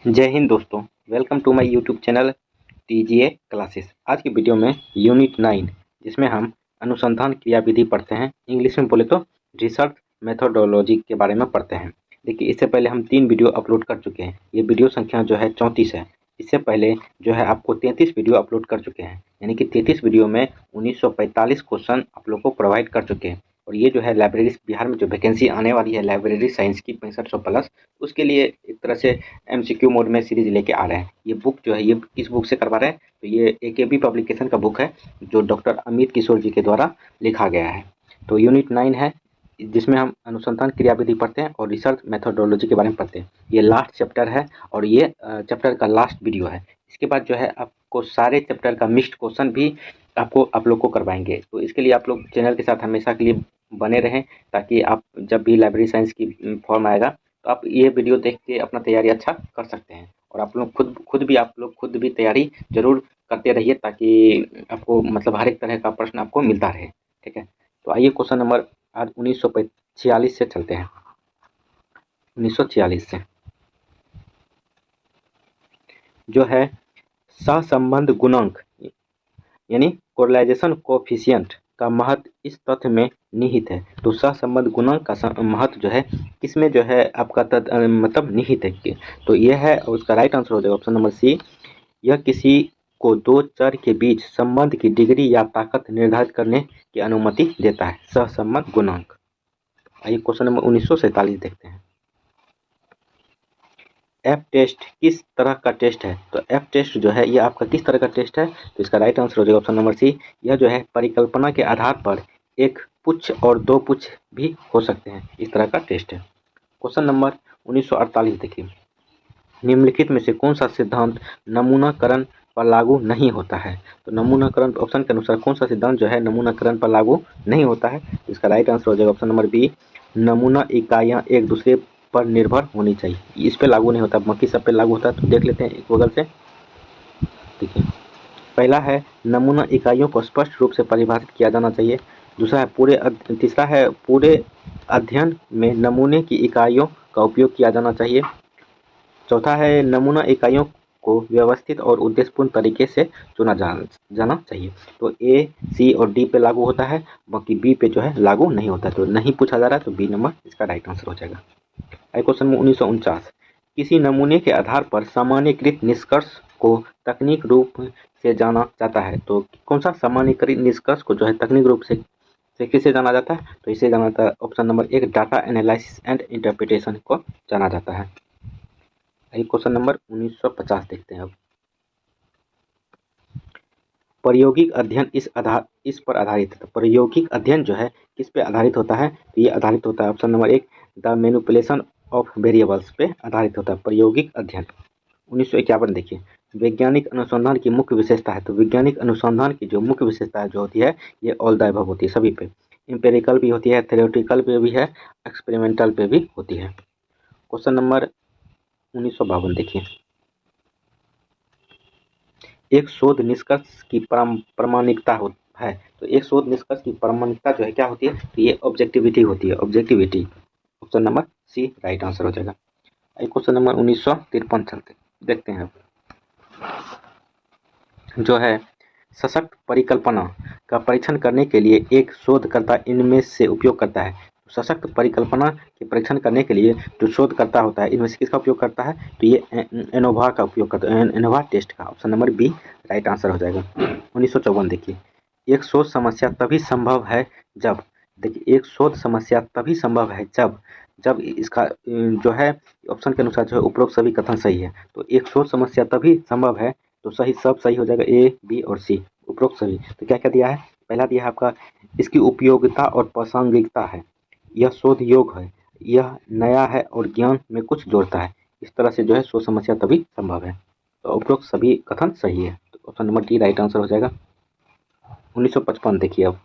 जय हिंद दोस्तों, welcome to my YouTube channel TGA classes. आज की वीडियो में यूनिट 9 जिसमें हम अनुसंधान क्रियाविधि पढ़ते हैं। इंग्लिश में बोले तो रिसर्च मेथोडोलॉजी के बारे में पढ़ते हैं। देखिए, इससे पहले हम 3 वीडियो अपलोड कर चुके हैं। ये वीडियो संख्या जो है 34 है। इससे पहले जो है आपको 33 वीडियो अपलोड कर चुके हैं, यानी कि 33 वीडियो में 1945 क्वेश्चन आप लोग को प्रोवाइड कर चुके हैं। और ये जो है लाइब्रेरी बिहार में जो वैकेंसी आने वाली है लाइब्रेरी साइंस की 6500 प्लस, उसके लिए एक तरह से एमसीक्यू मोड में सीरीज लेके आ रहे हैं। ये बुक जो है ये किस बुक से करवा रहे हैं, तो ये एकेबी पब्लिकेशन का बुक है जो डॉक्टर अमित किशोर जी के द्वारा लिखा गया है। तो यूनिट 9 है जिसमें हम अनुसंधान क्रियाविधि पढ़ते हैं और रिसर्च मेथोडोलॉजी के बारे में पढ़ते हैं। ये लास्ट चैप्टर है और ये चैप्टर का लास्ट वीडियो है। इसके बाद जो है आपको सारे चैप्टर का मिक्स्ड क्वेश्चन भी आप लोग को करवाएंगे। तो इसके लिए आप लोग चैनल के साथ हमेशा के लिए बने रहें, ताकि आप जब भी लाइब्रेरी साइंस की फॉर्म आएगा तो आप ये वीडियो देख के अपना तैयारी अच्छा कर सकते हैं। और आप लोग खुद भी तैयारी जरूर करते रहिए, ताकि आपको मतलब हर एक तरह का प्रश्न आपको मिलता रहे। ठीक है, तो आइए क्वेश्चन नंबर आज 1946 से चलते हैं। 1946 से जो है सहसंबंध गुणांक यानी कोरिलेशन कोएफिशिएंट का महत्व इस तथ्य में निहित है। तो सहसंबंध गुणांक का महत्व जो है किसमें जो है आपका मतलब निहित है। तो यह है, उसका राइट आंसर हो जाएगा ऑप्शन नंबर सी। यह किसी को दो चर के बीच संबंध की डिग्री या ताकत निर्धारित करने की अनुमति देता है, सहसंबंध गुणांक। आइए क्वेश्चन नंबर 1947 देखते हैं। एफ टेस्ट किस तरह का टेस्ट है? तो एफ टेस्ट जो है ये आपका किस तरह का टेस्ट है? तो इसका राइट आंसर हो जाएगा ऑप्शन नंबर सी। यह जो है परिकल्पना के आधार पर एक पुच्छ और दो पुच्छ भी हो सकते हैं, इस तरह का टेस्ट है। क्वेश्चन नंबर 1948 देखिए। निम्नलिखित में से कौन सा सिद्धांत नमूनाकरण पर लागू नहीं होता है? तो नमूनाकरण ऑप्शन के अनुसार कौन सा सिद्धांत जो है नमूनाकरण पर लागू नहीं होता है? तो इसका राइट आंसर हो जाएगा ऑप्शन नंबर बी। नमूना इकाइयाँ एक दूसरे पर निर्भर होनी चाहिए, इस पे लागू नहीं होता, बाकी सब पे लागू होता है। तो देख लेते हैं एक बगल से। ठीक है, पहला है नमूना इकाइयों को स्पष्ट रूप से परिभाषित किया जाना चाहिए। दूसरा है तीसरा है पूरे अध्ययन में नमूने की इकाइयों का उपयोग किया जाना चाहिए। चौथा है नमूना इकाइयों को व्यवस्थित और उद्देश्यपूर्ण तरीके से चुना जाना चाहिए। तो ए, सी और डी पे लागू होता है, बाकी बी पे जो है लागू नहीं होता। तो नहीं पूछा जा रहा है, तो बी नंबर इसका राइट आंसर हो जाएगा। क्वेश्चन 1949। किसी नमूने के आधार पर सामान्यीकृत निष्कर्ष को तकनीक रूप से जाना जाता है। तो कौन सा सामान्यीकृत निष्कर्ष को जो है तकनीक रूप से किसे जाना जाता है? तो इसे जाना जाता है option number 1 data analysis and interpretation को जाना जाता है। क्वेश्चन नंबर 1950 देखते हैं अब। प्रायोगिक अध्ययन इस पर आधारित है। तो प्रायोगिक अध्ययन जो है किस पे आधारित होता है? तो ये आधारित होता है option number 1 the manipulation of variables पे आधारित होता है प्रायोगिक अध्ययन। 1951 देखिए। वैज्ञानिक अनुसंधान की मुख्य विशेषता है। तो वैज्ञानिक अनुसंधान की जो मुख्य विशेषता जो होती है ये ऑल द अबव होती है, सभी पे। एम्पेरिकल भी होती है, थ्योरेटिकल पे भी है, एक्सपेरिमेंटल पे भी होती है। क्वेश्चन नंबर 1952 देखिए। एक शोध निष्कर्ष की प्रामाणिकता है। तो एक शोध निष्कर्ष की प्रामाणिकता जो है क्या होती है? तो ये ऑब्जेक्टिविटी होती है, objectivity. Option number C right answer हो जाएगा। क्वेश्चन नंबर 1953 चलते देखते हैं जो है सशक्त परिकल्पना का परीक्षण करने के लिए एक शोधकर्ता इनमें से उपयोग करता है। सशक्त परिकल्पना के परीक्षण करने के लिए जो शोधकर्ता होता है इनमें से किसका उपयोग करता है? तो ये एनोवा का उपयोग करता है, एनोवा टेस्ट का। Option number B right answer हो जाएगा। 1954 देखिए। एक शोध समस्या तभी संभव है जब, देखिए एक शोध समस्या तभी संभव है जब इसका जो है ऑप्शन के अनुसार जो है उपरोक्त सभी कथन सही है। तो एक शोध समस्या तभी संभव है, तो सही सब सही हो जाएगा, ए, बी और सी उपरोक्त सभी। तो क्या क्या दिया है? पहला दिया है आपका इसकी उपयोगिता और प्रासंगिकता है, यह शोध योग्य है, यह नया है और ज्ञान में कुछ जोड़ता है। इस तरह से जो है शोध समस्या तभी संभव है। तो उपरोक्त सभी कथन सही है, तो option number D right answer हो जाएगा। 1955 देखिए अब।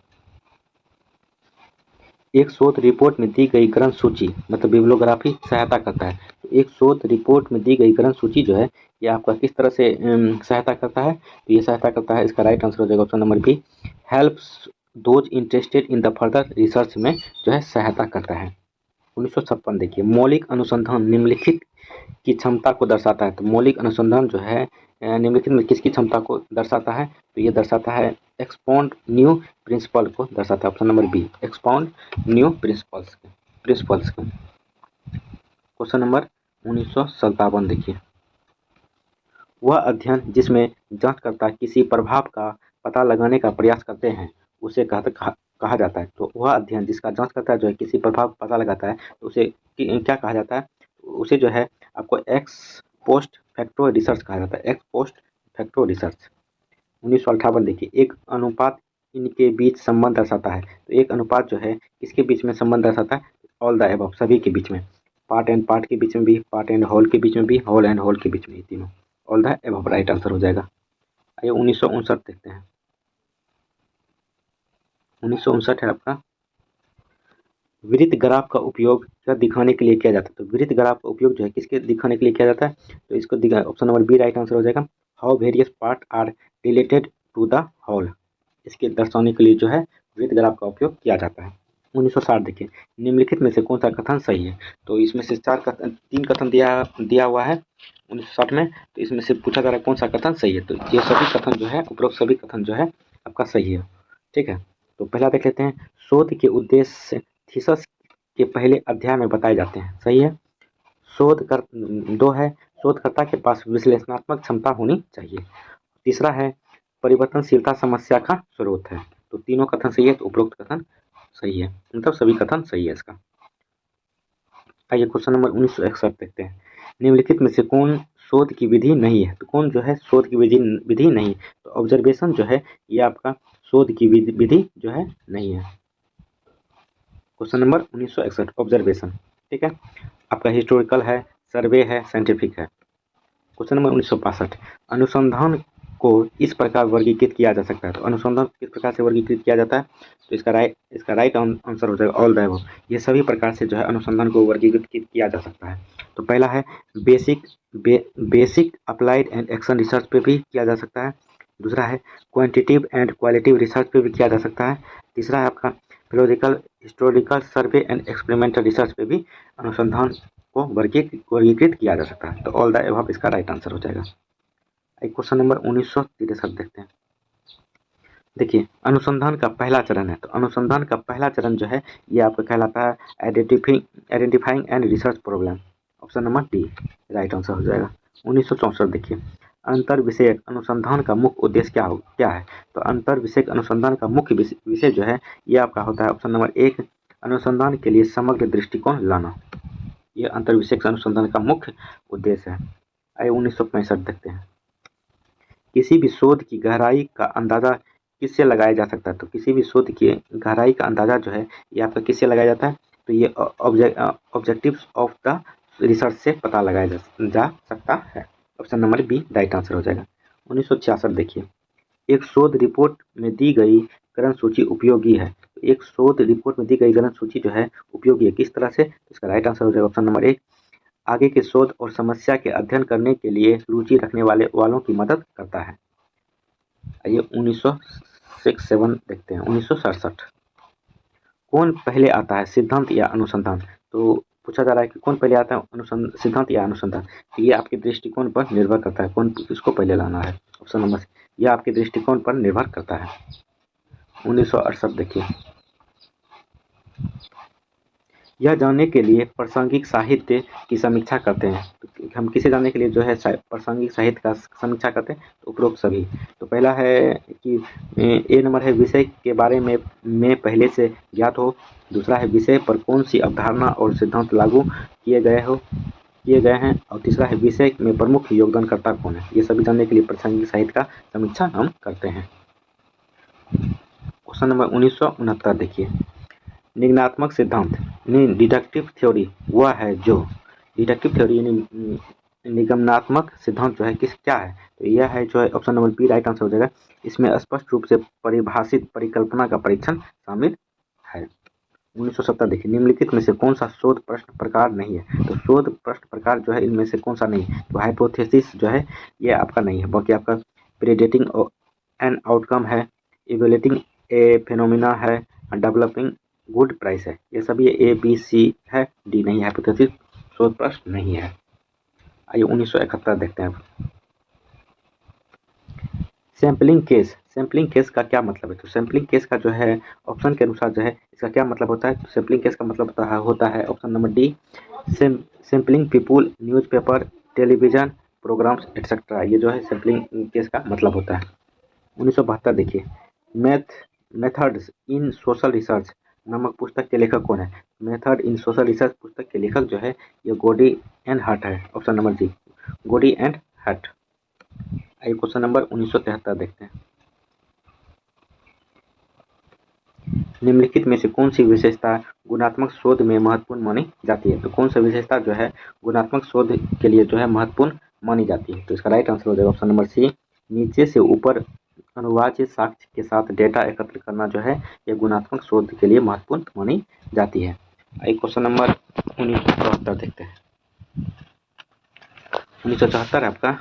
एक शोध रिपोर्ट में दी गई ग्रंथ सूची मतलब बिब्लियोग्राफी सहायता करता है। तो एक शोध रिपोर्ट में दी गई ग्रंथ सूची जो है ये आपका किस तरह से सहायता करता है? तो ये सहायता करता है, इसका राइट आंसर हो जाएगा option number B, helps those interested in the further research में जो है सहायता करता है। 1956 देखिए। मौलिक अनुसंधान निम्नलिखित की क्षमता को दर्शाता है। तो मौलिक अनुसंधान जो है निम्नलिखित में किसकी क्षमता को दर्शाता है? तो ये दर्शाता है एक्सपाउंड न्यू प्रिंसिपल को दर्शाता है। Option number B, expound new principles को। क्वेश्चन नंबर 1957 देखिए, वह अध्ययन जिसमें जांचकर्ता किसी प्रभाव का पता लगाने का प्रयास करते हैं उसे कहा जाता है। तो वह अध्ययन जिसका जांचकर्ता जो है किसी प्रभाव का पता लगाता है तो उसे क्या कहा जाता है? उसे जो है आपको एक्स पोस्ट फैक्टो रिसर्च कहा जाता है, एक्स पोस्ट फैक्टो रिसर्च। 1958 देखिए, एक अनुपात इनके बीच संबंध दर्शाता है। तो एक अनुपात जो है किसके बीच में संबंध दर्शाता है? ऑल द एबव, सभी के बीच में, पार्ट एंड पार्ट के बीच में भी, पार्ट एंड होल के बीच में भी, होल एंड होल के बीच में, तीनों। All the above right answer हो जाएगा। आइए 1959 देखते हैं। 1959 है आपका, वृत्त ग्राफ का उपयोग क्या दिखाने के लिए किया जाता है? तो वृत्त ग्राफ का उपयोग जो है किसके दिखाने के लिए किया जाता है? तो इसको option number B right answer हो जाएगा। How various part are related to the whole, इसके दर्शाने के लिए जो है वृत्त ग्राफ का उपयोग किया जाता है। 1960 देखिए, निम्नलिखित में से कौन सा कथन सही है? तो इसमें से तीन कथन दिया हुआ है 1960 में। तो इसमें से पूछा जा रहा है कौन सा कथन सही है। तो ये सभी कथन जो है, उपरोक्त सभी कथन जो है आपका सही है। ठीक है, तो पहला देख लेते हैं, शोध के उद्देश्य थीसिस के पहले अध्याय में बताए जाते हैं। सही है। दो है, शोधकर्ता के पास विश्लेषणात्मक क्षमता होनी चाहिए। तीसरा है, परिवर्तनशीलता समस्या का स्रोत है। तो तीनों कथन सही है, तो उपरोक्त कथन सही है, मतलब सभी कथन सही है इसका। आइए क्वेश्चन नंबर 1961 देखते हैं, निम्नलिखित में से कौन शोध की विधि नहीं है? तो कौन जो है शोध की विधि नहीं? तो ऑब्जर्वेशन जो है ये आपका शोध की विधि जो है नहीं है। Question number 1961 observation. ठीक है, आपका हिस्टोरिकल है, सर्वे है, साइंटिफिक है। क्वेश्चन नंबर 1965, अनुसंधान को इस प्रकार वर्गीकृत किया जा सकता है। तो अनुसंधान किस प्रकार से वर्गीकृत किया जाता है? तो इसका राइट आंसर हो जाएगा ऑल द अबव। ये सभी प्रकार से जो है अनुसंधान को वर्गीकृत किया जा सकता है। तो पहला है basic applied and action research पे भी किया जा सकता है। दूसरा है क्वांटिटिव एंड क्वालिटिव रिसर्च पे भी किया जा सकता है। तीसरा है आपका philological, historical, survey and experimental research पे भी अनुसंधान को वर्गीकृत किया जा सकता है। तो ऑल द अबव इसका राइट आंसर हो जाएगा। क्वेश्चन नंबर 1963 देखते हैं। देखिए, अनुसंधान का पहला चरण है। तो अनुसंधान का पहला चरण जो है ये आपका कहलाता है identifying and research problem. Option number D right answer हो जाएगा। 1964 देखिए, अंतर विषयक अनुसंधान का मुख्य उद्देश्य क्या है? तो अंतर विषयक अनुसंधान का मुख्य विषय जो है ये आपका होता है ऑप्शन नंबर एक, अनुसंधान के लिए समग्र दृष्टिकोण लाना। ये अंतर विषयक अनुसंधान का मुख्य उद्देश्य है। आइए 1965 देखते हैं, किसी भी शोध की गहराई का अंदाजा किससे लगाया जा सकता है? तो किसी भी शोध की गहराई का अंदाजा जो है ये आपका किससे लगाया जाता है? तो ये ऑब्जेक्टिव्स ऑफ द रिसर्च से पता लगाया जा सकता है। Option number B right answer हो जाएगा। 1966 देखिए, एक शोध रिपोर्ट में दी गई ग्रंथ सूची उपयोगी है। तो एक शोध रिपोर्ट में दी गई ग्रंथ सूची जो है उपयोगी है, किस तरह से? इसका राइट आंसर हो जाएगा ऑप्शन नंबर एक, आगे के शोध और समस्या के अध्ययन करने के लिए रुचि रखने वालों की मदद करता है। आइए 1967 देखते हैं। 1967, कौन पहले आता है, सिद्धांत या अनुसंधान? तो पूछा जा रहा है कि कौन पहले आता है, सिद्धांत या अनुसंधान? तो ये आपके दृष्टिकोण पर निर्भर करता है, कौन इसको पहले लाना है। ऑप्शन नंबर ये आपके दृष्टिकोण पर निर्भर करता है। 1968 देखिए, यह जानने के लिए प्रासंगिक साहित्य की समीक्षा करते हैं। तो हम किसे जानने के लिए जो है प्रासंगिक साहित्य का समीक्षा करते हैं? तो उपरोक्त सभी। तो पहला है कि ए नंबर है विषय के बारे में पहले से ज्ञात हो। दूसरा है विषय पर कौन सी अवधारणा और सिद्धांत लागू किए गए हैं। और तीसरा है विषय में प्रमुख योगदानकर्ता कौन है। ये सभी जानने के लिए प्रासंगिक साहित्य का समीक्षा हम करते हैं। क्वेश्चन नंबर 1969 देखिए, निगमनात्मक सिद्धांत यानी डिडक्टिव थ्योरी वह है जो, डिडक्टिव थ्योरी यानी निगमनात्मक सिद्धांत जो है क्या है? तो यह है जो है option number B right answer हो जाएगा। इसमें स्पष्ट रूप से परिभाषित परिकल्पना का परीक्षण शामिल है। 1970 देखिए, निम्नलिखित में से कौन सा शोध प्रश्न प्रकार नहीं है? तो शोध प्रश्न प्रकार जो है इनमें से कौन सा नहीं है? तो हाइपोथेसिस जो है ये आपका नहीं है, बाकी आपका प्रेडिक्टिंग एन आउटकम है, इवेल्युएटिंग ए फेनोमेना है, डेवलपिंग गुड प्राइस है। ये सभी ए बी सी है, डी नहीं है, हाइपोथेसिस शोध प्रश्न नहीं है। आइए 1971 देखते हैं। सैम्पलिंग केस, सैम्पलिंग केस का क्या मतलब है? तो सैम्पलिंग केस का जो है ऑप्शन के अनुसार जो है इसका क्या मतलब होता है? तो सैम्पलिंग केस का मतलब होता है option number D, sampling people, newspaper, television programmes etcetera. ये जो है सैम्पलिंग केस का मतलब होता है। 1972 देखिए, मेथड्स इन सोशल रिसर्च नामक पुस्तक के लेखक कौन है? मेथड इन सोशल रिसर्च पुस्तक के लेखक जो है ये गोडी एंड हट है, ऑप्शन नंबर डी, गोडी एंड हट। आइए क्वेश्चन नंबर 1973 देखते हैं। निम्नलिखित में से कौन सी विशेषता गुणात्मक शोध में महत्वपूर्ण मानी जाती है? तो कौन सी विशेषता जो है गुणात्मक शोध के लिए जो है महत्वपूर्ण मानी जाती है? तो इसका राइट आंसर हो जाएगा ऑप्शन नंबर सी, नीचे से ऊपर अनुवाच्य साक्ष्य के साथ डेटा एकत्र करना जो है यह गुणात्मक शोध के लिए महत्वपूर्ण मानी जाती है। आइए क्वेश्चन नंबर 1974 देखते हैं। 1974 आपका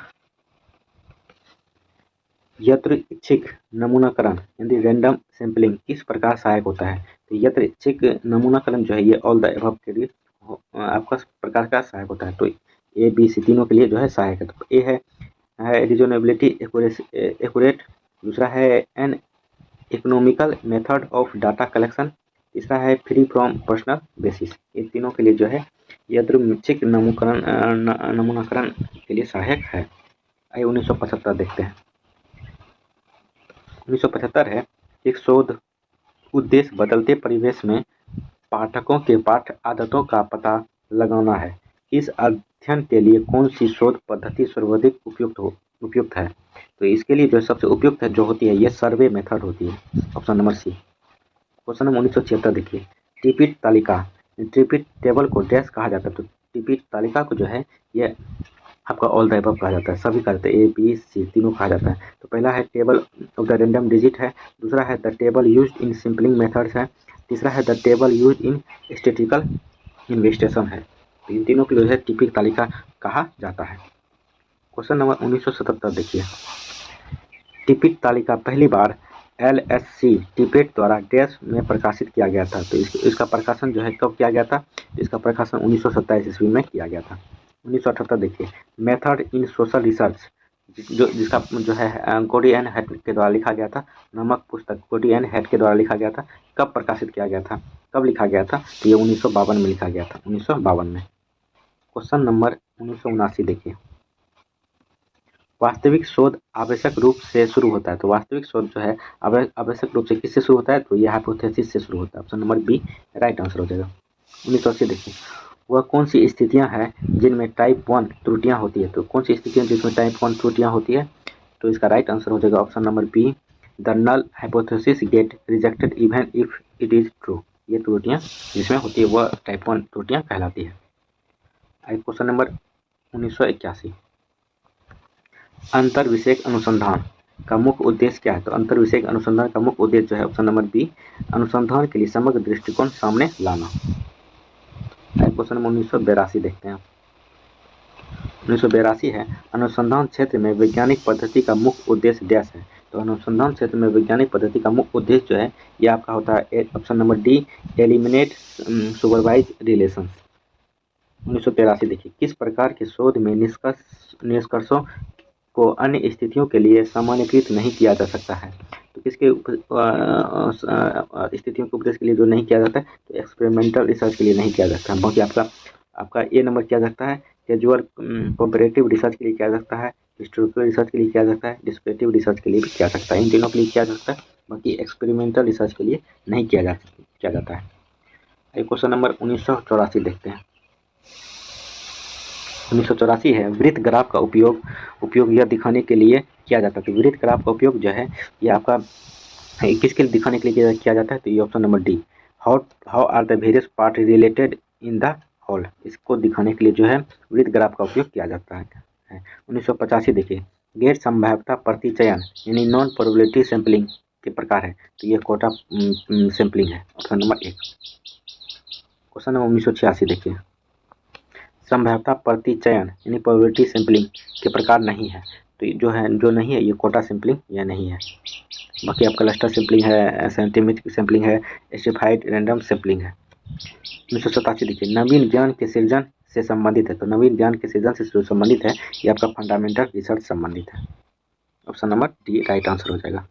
यादृच्छिक नमूनाकरण यानी रैंडम सैंपलिंग किस प्रकार सहायक होता है? तो यादृच्छिक नमूनाकरण जो है ये ऑल द एबव के लिए आपका प्रकार का सहायक होता है। तो ए बी सी तीनों के लिए जो है सहायक है। तो ए है रीजनेबिलिटी एक्यूरेट, दूसरा है N economical method of data collection, तीसरा है फ्री फ्रॉम पर्सनल बेसिस। इन तीनों के लिए जो है यादृच्छिक नमूनाकरण के लिए सहायक है। आइए 1975 देखते हैं। 1975 है एक शोध उद्देश्य बदलते परिवेश में पाठकों के पाठ्य आदतों का पता लगाना है। इस अध्ययन के लिए कौन सी शोध पद्धति सर्वाधिक उपयुक्त है? तो इसके लिए जो सबसे उपयुक्त है जो होती है ये सर्वे मेथड होती है, option number C. Question number 1976 देखिए, टिपिट तालिका, टिपिट टेबल को डैश कहा जाता है? तो टिपिट तालिका को जो है ये आपका ऑल द अबव कहा जाता है, सभी कहते हैं ए बी सी तीनों कहा जाता है। तो पहला है table of the random digit है, दूसरा है the table used in sampling methods है, तीसरा है the table used in statistical investigation है। तो इन तीनों के लिए टिपिक तालिका कहा जाता है। क्वेश्चन नंबर 1977 देखिए, टिपिक तालिका पहली बार LSC टिपेट द्वारा डैश में प्रकाशित किया गया था? तो इसका प्रकाशन जो है कब किया गया था? इसका प्रकाशन 1927 ईस्वी में किया गया था। 1978 देखिए, मेथड इन सोशल रिसर्च जिसका जो है गोडी एंड हेट के द्वारा लिखा गया था नामक पुस्तक गोडी एंड हेट के द्वारा लिखा गया था, कब प्रकाशित किया गया था, कब लिखा गया था? तो ये 1952 में लिखा गया था, 1952 में। क्वेश्चन नंबर 1979 देखिए, वास्तविक शोध आवश्यक रूप से शुरू होता है? तो वास्तविक शोध जो है आवश्यक रूप से किससे शुरू होता है? तो ये हाइपोथेसिस से शुरू होता है, option number B right answer हो जाएगा। 1980 देखिए, वह कौन सी स्थितियां हैं जिनमें टाइप 1 त्रुटियां होती है? तो कौन सी स्थितियां जिसमें टाइप 1 त्रुटियां होती है? तो इसका राइट आंसर हो जाएगा option number B, the null hypothesis get rejected even if it is true. ये त्रुटियां जिसमें होती है वह टाइप 1 त्रुटियां कहलाती है। क्वेश्चन नंबर 1981, अंतर विषयक अनुसंधान का मुख्य उद्देश्य क्या है? तो अंतर विषयक अनुसंधान का मुख्य उद्देश्य जो है ऑप्शन नंबर बी, अनुसंधान के लिए समग्र दृष्टिकोण सामने लाना। क्वेश्चन नंबर 1982 देखते हैं। 1982 है, अनुसंधान क्षेत्र में वैज्ञानिक पद्धति का मुख्य उद्देश्य डैश है? तो अनुसंधान क्षेत्र में वैज्ञानिक पद्धति का मुख्य उद्देश्य जो है ये आपका होता है option number D, eliminate supervise relations. 1983 देखिए, किस प्रकार के शोध में निष्कर्षों को अन्य स्थितियों के लिए सामान्यकृत नहीं किया जा सकता है? तो किसके स्थितियों के उपदेश के लिए जो नहीं किया जाता है? तो एक्सपेरिमेंटल रिसर्च के लिए नहीं किया जाता है। बाकी आपका ए नंबर किया जाता है, कैजुअल कंपैरेटिव रिसर्च के लिए किया जाता है, हिस्टोरिकल रिसर्च के लिए किया जाता है, डिस्क्रिप्टिव रिसर्च के लिए भी किया सकता है, इन तीनों के लिए किया जाता है। बाकी एक्सपेरिमेंटल रिसर्च के लिए नहीं किया जाता है। क्वेश्चन नंबर 1984 देखते हैं। 1984 है, वृत्त ग्राफ का उपयोग यह दिखाने के लिए किया जाता है? तो वृत्त ग्राफ का उपयोग जो है ये आपका किसके लिए दिखाने के लिए किया जाता है? तो ये option number D, how are the various part related in the whole. इसको दिखाने के लिए जो है वृत्त ग्राफ का उपयोग किया जाता है। 1985 देखिए, गैर संभाव्यता प्रतिचयन यानी नॉन प्रोबेबिलिटी सैंपलिंग के प्रकार है? तो ये कोटा सैंपलिंग है, ऑप्शन नंबर एक। क्वेश्चन नंबर 1986 देखिए, संभाव्यता प्रतिचयन यानी प्रोबेबिलिटी सैंपलिंग के प्रकार नहीं है? तो जो नहीं है ये कोटा सैंपलिंग या नहीं है। बाकी आपका क्लस्टर सैंपलिंग है, साइंटिफिक सैंपलिंग है, स्ट्रैटिफाइड रैंडम सैंपलिंग है। 1987 देखिए, नवीन ज्ञान के सृजन से संबंधित है। तो नवीन ज्ञान के सृजन से जो संबंधित है ये आपका फंडामेंटल रिसर्च संबंधित है। Option number D right answer हो जाएगा।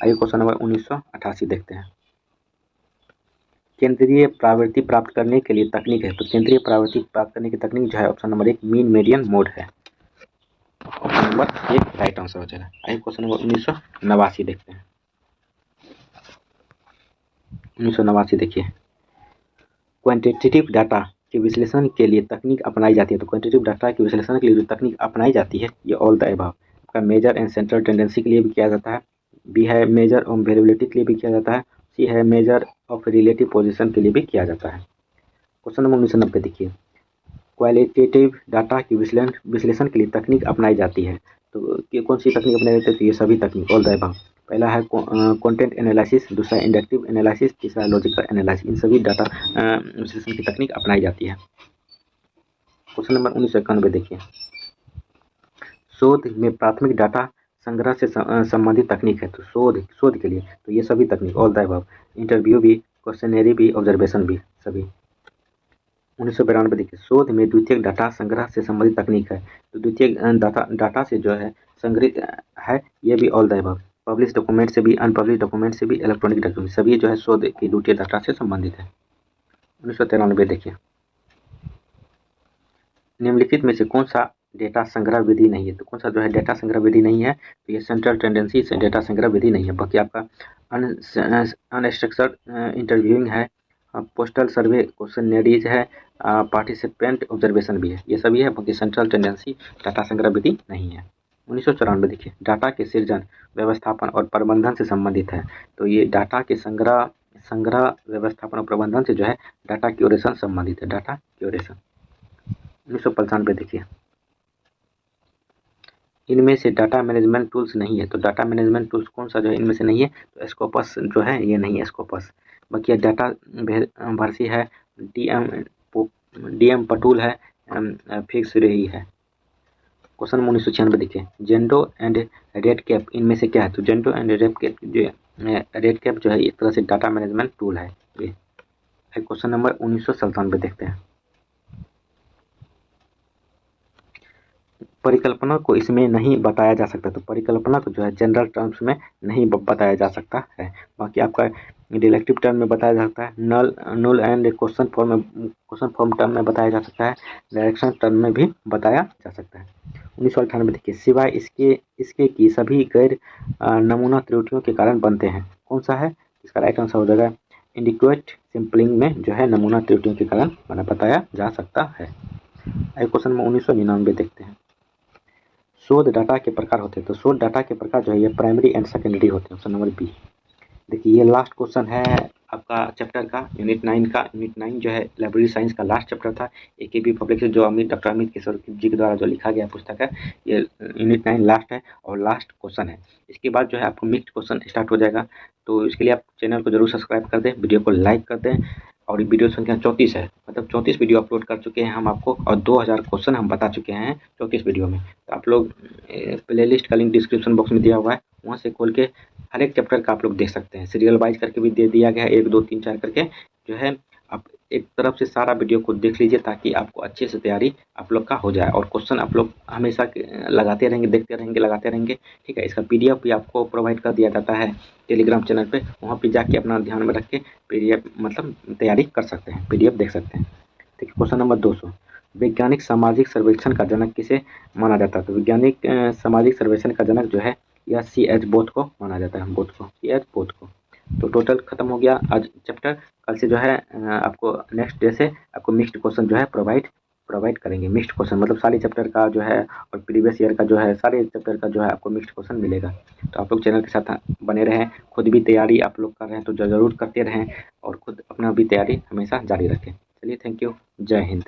आइए क्वेश्चन नंबर 1988 देखते हैं। केंद्रीय प्रावृत्ति प्राप्त करने के लिए तकनीक है। तो केंद्रीय प्रावृत्ति प्राप्त करने की तकनीक जो है option number 1 mean median mode है। ऑप्शन नंबर 1 राइट आंसर हो जाएगा। आइए क्वेश्चन नंबर 1989 देखते हैं। 1989 देखिए, क्वांटिटेटिव डाटा के विश्लेषण के लिए तकनीक अपनाई जाती है। तो क्वांटिटेटिव डाटा के विश्लेषण के लिए जो तकनीक अपनाई जाती है ये ऑल द अबव का मेजर एंड सेंट्रल टेंडेंसी के लिए भी किया जाता है, बी है मेजर ऑफ वेरिएबिलिटी के लिए भी किया जाता है, सी है मेजर ऑफ रिलेटिव पोजीशन के लिए भी किया जाता है। क्वेश्चन नंबर 1990 देखिए, क्वालिटेटिव डाटा के विश्लेषण के लिए तकनीक अपनाई जाती है। तो कौन सी तकनीक अपनाई जाती है? तो ये सभी तकनीक ऑल द अबव। पहला है कंटेंट एनालिसिस, दूसरा इंडक्टिव एनालिसिस, तीसरा लॉजिकल एनालिसिस। इन सभी डाटा विश्लेषण की तकनीक अपनाई जाती है। क्वेश्चन नंबर 1991 देखिए, शोध में प्राथमिक डाटा संग्रह से संबंधित तकनीक है। तो शोध के लिए तो ये सभी तकनीक ऑल द अबव, इंटरव्यू भी, क्वेश्चनरी भी, ऑब्जर्वेशन भी, सभी। 1992 देखिए, शोध में द्वितीयक डाटा संग्रह से संबंधित तकनीक है। तो द्वितीयक डाटा से जो है संग्रहित है ये भी all the above, publish document से भी, अनपब्लिश डॉक्यूमेंट से भी, इलेक्ट्रॉनिक डॉक्यूमेंट सभी जो है शोध की द्वितीय डाटा से संबंधित है। 1993 देखिए, निम्नलिखित में से कौन सा डेटा संग्रह विधि नहीं है? तो कौन सा जो है डेटा संग्रह विधि नहीं है? तो ये सेंट्रल टेंडेंसी से डेटा संग्रह विधि नहीं है। बाकी आपका अनस्ट्रक्चर्ड इंटरव्यूइंग है, पोस्टल सर्वे क्वेश्चनरीज है, पार्टिसिपेंट ऑब्जर्वेशन भी है, ये सभी है। बाकी सेंट्रल टेंडेंसी डाटा संग्रह विधि नहीं है। 1994 देखिए, डाटा के सृजन, व्यवस्थापन और प्रबंधन से संबंधित है। तो ये डाटा के संग्रह व्यवस्थापन और प्रबंधन से जो है डाटा क्यूरेशन संबंधित है, डाटा क्यूरेशन। 1995 देखिए, इनमें से डाटा मैनेजमेंट टूल्स नहीं है। तो डाटा मैनेजमेंट टूल्स कौन सा जो है इनमें से नहीं है? तो स्कोपस जो है ये नहीं है, स्कोपस। बाकी डाटा भर्सी है, डीएम पटूल है, फिक्स रही है। क्वेश्चन 1996 देखिए, जेंडो एंड रेड कैप इनमें से क्या है? तो जेंडो एंड रेड कैप जो है एक तरह से डाटा मैनेजमेंट टूल है ये। क्वेश्चन नंबर 1997 देखते हैं, परिकल्पना को इसमें नहीं बताया जा सकता। तो परिकल्पना को जो है जनरल टर्म्स में नहीं बताया जा सकता है। बाकी आपका रिलेटिव टर्म में बताया जा सकता है, null and question form term में बताया जा सकता है, डायरेक्शन टर्म में भी बताया जा सकता है। 1998 देखिए, सिवाय इसके की सभी गैर नमूना त्रुटियों के कारण बनते हैं। कौन सा है? इसका राइट आंसर हो जाएगा इनडिक्वेट सैंपलिंग में जो है नमूना त्रुटियों के कारण बताया जा सकता है। क्वेश्चन में 1999 देखते हैं, शोध डाटा के प्रकार होते हैं। तो शोध डाटा के प्रकार जो है ये प्राइमरी एंड सेकेंडरी होते हैं। Option number B. देखिए, ये लास्ट क्वेश्चन है आपका चैप्टर का, यूनिट 9 का। यूनिट 9 जो है लाइब्रेरी साइंस का लास्ट चैप्टर था। AKB पब्लिक से जो डॉक्टर अमित किशोर जी के द्वारा जो लिखा गया पुस्तक है, ये यूनिट 9 लास्ट है और लास्ट क्वेश्चन है। इसके बाद जो है आपको मिक्स्ड क्वेश्चन स्टार्ट हो जाएगा। तो इसके लिए आप चैनल को जरूर सब्सक्राइब कर दें, वीडियो को लाइक कर दें। और वीडियो संख्या 34 है, मतलब 34 वीडियो अपलोड कर चुके हैं हम आपको, और 2000 क्वेश्चन हम बता चुके हैं 34 वीडियो में। तो आप लोग प्ले लिस्ट का लिंक डिस्क्रिप्शन बॉक्स में दिया हुआ है, वहाँ से खोल के हर एक चैप्टर का आप लोग देख सकते हैं। सीरियल वाइज करके भी दे दिया गया है, 1 2 3 4 करके जो है। आप एक तरफ से सारा वीडियो को देख लीजिए ताकि आपको अच्छे से तैयारी आप लोग का हो जाए, और क्वेश्चन आप लोग हमेशा लगाते रहेंगे, देखते रहेंगे, लगाते रहेंगे। ठीक है, इसका PDF भी आपको प्रोवाइड कर दिया जाता है टेलीग्राम चैनल पे, वहाँ पे जाके अपना ध्यान में रख के PDF मतलब तैयारी कर सकते हैं, PDF देख सकते हैं। ठीक है, क्वेश्चन नंबर 200, वैज्ञानिक सामाजिक सर्वेक्षण का जनक किसे माना जाता है? तो वैज्ञानिक सामाजिक सर्वेक्षण का जनक जो है या C.H. बोथ को माना जाता है, बोथ को, C.H. बोथ को। तो टोटल खत्म हो गया आज चैप्टर। कल से जो है आपको नेक्स्ट डे से आपको मिक्स्ड क्वेश्चन जो है प्रोवाइड करेंगे। मिक्स्ड क्वेश्चन मतलब सारे चैप्टर का जो है और प्रीवियस ईयर का जो है सारे चैप्टर का जो है आपको मिक्स्ड क्वेश्चन मिलेगा। तो आप लोग चैनल के साथ बने रहें, खुद भी तैयारी आप लोग कर रहे हैं तो ज़रूर करते रहें, और खुद अपना भी तैयारी हमेशा जारी रखें। चलिए, थैंक यू, जय हिंद।